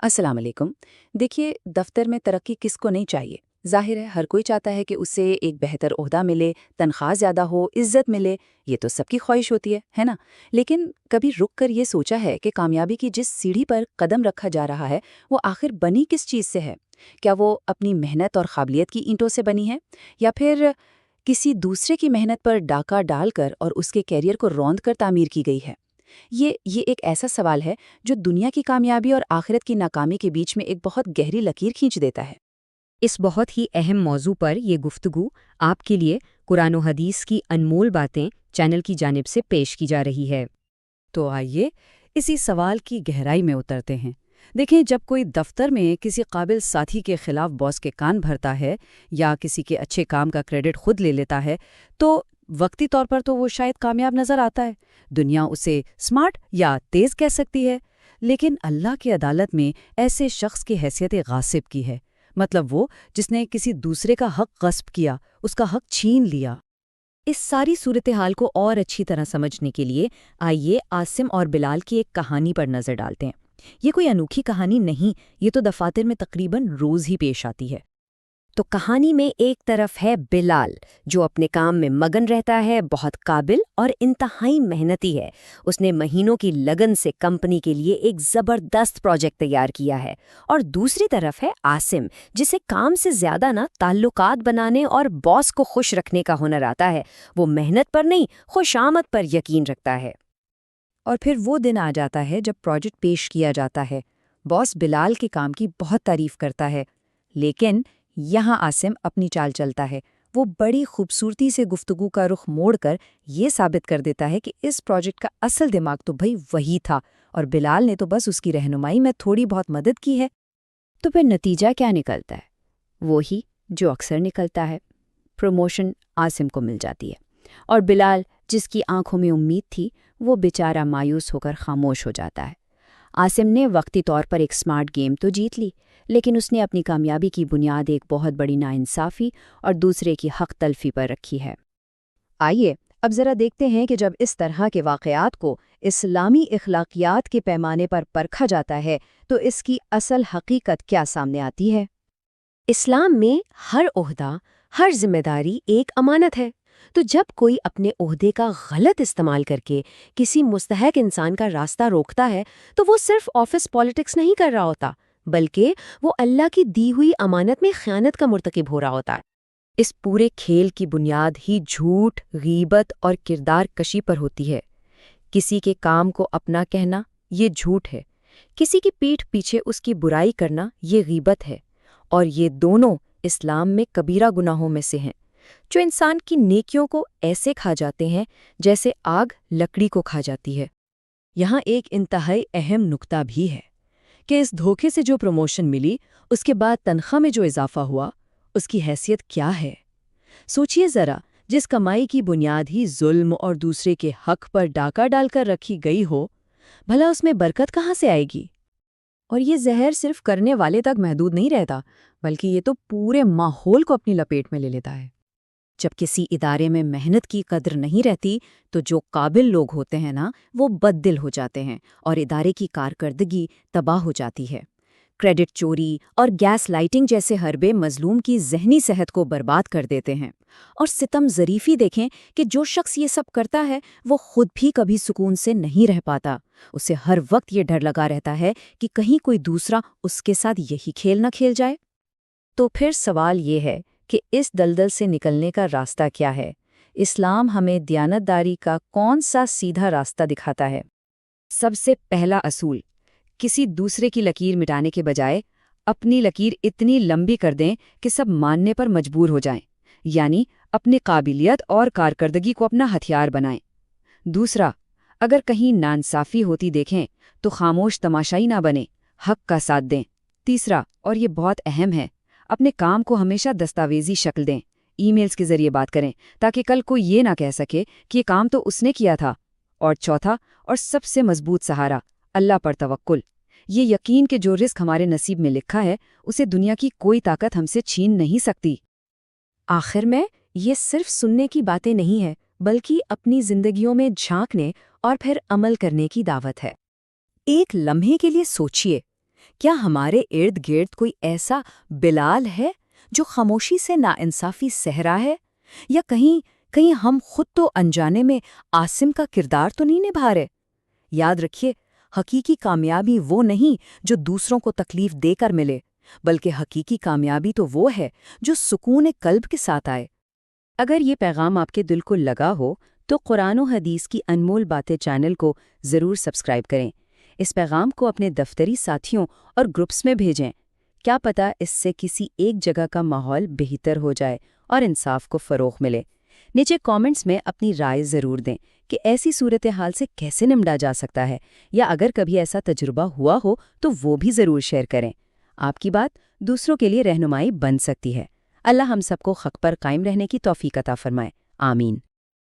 अस्सलाम वालेकुम। देखिए, दफ्तर में तरक्की किसको नहीं चाहिए। ज़ाहिर है हर कोई चाहता है कि उसे एक बेहतर ओहदा मिले, तनख्वाह ज़्यादा हो, इज्जत मिले। ये तो सबकी ख्वाहिश होती है ना। लेकिन कभी रुक कर ये सोचा है कि कामयाबी की जिस सीढ़ी पर कदम रखा जा रहा है वो आखिर बनी किस चीज़ से है? क्या वो अपनी मेहनत और काबिलियत की ईंटों से बनी है, या फिर किसी दूसरे की मेहनत पर डाका डालकर और उसके कैरियर को रौंद कर तामीर की गई है? ये एक ऐसा सवाल है जो दुनिया की कामयाबी और आखिरत की नाकामी के बीच में एक बहुत गहरी लकीर खींच देता है। इस बहुत ही अहम मौजू पर ये गुफ्तगू आपके लिए कुरान और हदीस की अनमोल बातें चैनल की जानिब से पेश की जा रही है। तो आइए इसी सवाल की गहराई में उतरते हैं। देखें, जब कोई दफ्तर में किसी काबिल साथी के खिलाफ बॉस के कान भरता है या किसी के अच्छे काम का क्रेडिट खुद ले लेता है, तो वक्ती तौर पर तो वो शायद कामयाब नजर आता है। दुनिया उसे स्मार्ट या तेज कह सकती है। लेकिन अल्लाह की अदालत में ऐसे शख्स की हैसियत गासिब की है। मतलब वो जिसने किसी दूसरे का हक गस्ब किया, उसका हक छीन लिया। इस सारी सूरत हाल को और अच्छी तरह समझने के लिए आइए आसिम और बिलाल की एक कहानी पर नज़र डालते हैं। ये कोई अनोखी कहानी नहीं, ये तो दफातर में तकरीबन रोज़ ही पेश आती है। तो कहानी में एक तरफ है बिलाल, जो अपने काम में मगन रहता है, बहुत काबिल और इंतहाई मेहनती है। उसने महीनों की लगन से कंपनी के लिए एक ज़बरदस्त प्रोजेक्ट तैयार किया है। और दूसरी तरफ है आसिम, जिसे काम से ज़्यादा ताल्लुकात बनाने और बॉस को खुश रखने का हुनर आता है। वो मेहनत पर नहीं, खुशामद पर यकीन रखता है। और फिर वो दिन आ जाता है जब प्रोजेक्ट पेश किया जाता है। बॉस बिलाल के काम की बहुत तारीफ करता है, लेकिन यहाँ आसिम अपनी चाल चलता है। वो बड़ी खूबसूरती से गुफ्तगू का रुख मोड़कर ये साबित कर देता है कि इस प्रोजेक्ट का असल दिमाग तो भाई वही था, और बिलाल ने तो बस उसकी रहनुमाई में थोड़ी बहुत मदद की है। तो फिर नतीजा क्या निकलता है? वो ही जो अक्सर निकलता है। प्रमोशन आसिम को मिल जाती है, और बिलाल, जिसकी आंखों में उम्मीद थी, वो बेचारा मायूस होकर खामोश हो जाता है। आसिम ने वक्ती तौर पर एक स्मार्ट गेम तो जीत ली, लेकिन उसने अपनी कामयाबी की बुनियाद एक बहुत बड़ी नाइंसाफ़ी और दूसरे की हक तलफी पर रखी है। आइए अब ज़रा देखते हैं कि जब इस तरह के वाक़यात को इस्लामी इखलाकियात के पैमाने पर परखा जाता है तो इसकी असल हकीकत क्या सामने आती है। इस्लाम में हर ओहदा, हर जिम्मेदारी एक अमानत है। तो जब कोई अपने ओहदे का गलत इस्तेमाल करके किसी मुस्तहक इंसान का रास्ता रोकता है, तो वो सिर्फ ऑफिस पॉलिटिक्स नहीं कर रहा होता, बल्कि वो अल्लाह की दी हुई अमानत में ख़यानत का मुर्तकिब हो रहा होता है। इस पूरे खेल की बुनियाद ही झूठ, गीबत और किरदार कशी पर होती है। किसी के काम को अपना कहना, ये झूठ है। किसी की पीठ पीछे उसकी बुराई करना, ये गीबत है। और ये दोनों इस्लाम में कबीरा गुनाहों में से हैं, जो इंसान की नेकियों को ऐसे खा जाते हैं जैसे आग लकड़ी को खा जाती है। यहाँ एक इंतहाई अहम नुक्ता भी है कि इस धोखे से जो प्रमोशन मिली, उसके बाद तनख्वाह में जो इजाफा हुआ, उसकी हैसियत क्या है। सोचिए ज़रा, जिस कमाई की बुनियाद ही जुल्म और दूसरे के हक पर डाका डालकर रखी गई हो, भला उसमें बरकत कहाँ से आएगी। और ये जहर सिर्फ करने वाले तक महदूद नहीं रहता, बल्कि ये तो पूरे माहौल को अपनी लपेट में ले लेता है। जब किसी इदारे में मेहनत की कद्र नहीं रहती, तो जो काबिल लोग होते हैं ना, वो बददिल हो जाते हैं और इदारे की कारकर्दगी तबाह हो जाती है। क्रेडिट चोरी और गैस लाइटिंग जैसे हरबे मजलूम की जहनी सेहत को बर्बाद कर देते हैं। और सितम ज़रीफ़ी देखें कि जो शख्स ये सब करता है, वो खुद भी कभी सुकून से नहीं रह पाता। उसे हर वक्त ये डर लगा रहता है कि कहीं कोई दूसरा उसके साथ यही खेल न खेल जाए। तो फिर सवाल ये है कि इस दलदल से निकलने का रास्ता क्या है। इस्लाम हमें दयानतदारी का कौन सा सीधा रास्ता दिखाता है। सबसे पहला असूल, किसी दूसरे की लकीर मिटाने के बजाय अपनी लकीर इतनी लंबी कर दें कि सब मानने पर मजबूर हो जाएं, यानी अपनी काबिलियत और कारकर्दगी को अपना हथियार बनाएं। दूसरा, अगर कहीं नाइंसाफ़ी होती देखें तो खामोश तमाशाई ना बने, हक का साथ दें। तीसरा, और ये बहुत अहम है, अपने काम को हमेशा दस्तावेजी शक्ल दें, ईमेल्स के जरिए बात करें, ताकि कल कोई ये ना कह सके कि ये काम तो उसने किया था। और चौथा और सबसे मजबूत सहारा, अल्लाह पर तवक्कुल। ये यकीन कि जो रिस्क हमारे नसीब में लिखा है, उसे दुनिया की कोई ताकत हमसे छीन नहीं सकती। आखिर में ये सिर्फ सुनने की बातें नहीं है, बल्कि अपनी जिंदगियों में झांकने और फिर अमल करने की दावत है। एक लम्हे के लिए सोचिए, کیا ہمارے ارد گرد کوئی ایسا بلال ہے جو خاموشی سے ناانصافی سہ رہا ہے؟ یا کہیں ہم خود تو انجانے میں عاصم کا کردار تو نہیں نبھا رہے؟ یاد رکھیے، حقیقی کامیابی وہ نہیں جو دوسروں کو تکلیف دے کر ملے، بلکہ حقیقی کامیابی تو وہ ہے جو سکون قلب کے ساتھ آئے۔ اگر یہ پیغام آپ کے دل کو لگا ہو تو قرآن و حدیث کی انمول باتیں چینل کو ضرور سبسکرائب کریں۔ اس پیغام کو اپنے دفتری ساتھیوں اور گروپس میں بھیجیں۔ کیا پتہ اس سے کسی ایک جگہ کا ماحول بہتر ہو جائے اور انصاف کو فروغ ملے۔ نیچے کامنٹس میں اپنی رائے ضرور دیں کہ ایسی صورتحال سے کیسے نمٹا جا سکتا ہے، یا اگر کبھی ایسا تجربہ ہوا ہو تو وہ بھی ضرور شیئر کریں۔ آپ کی بات دوسروں کے لیے رہنمائی بن سکتی ہے۔ اللہ ہم سب کو حق پر قائم رہنے کی توفیق عطا فرمائے۔ آمین۔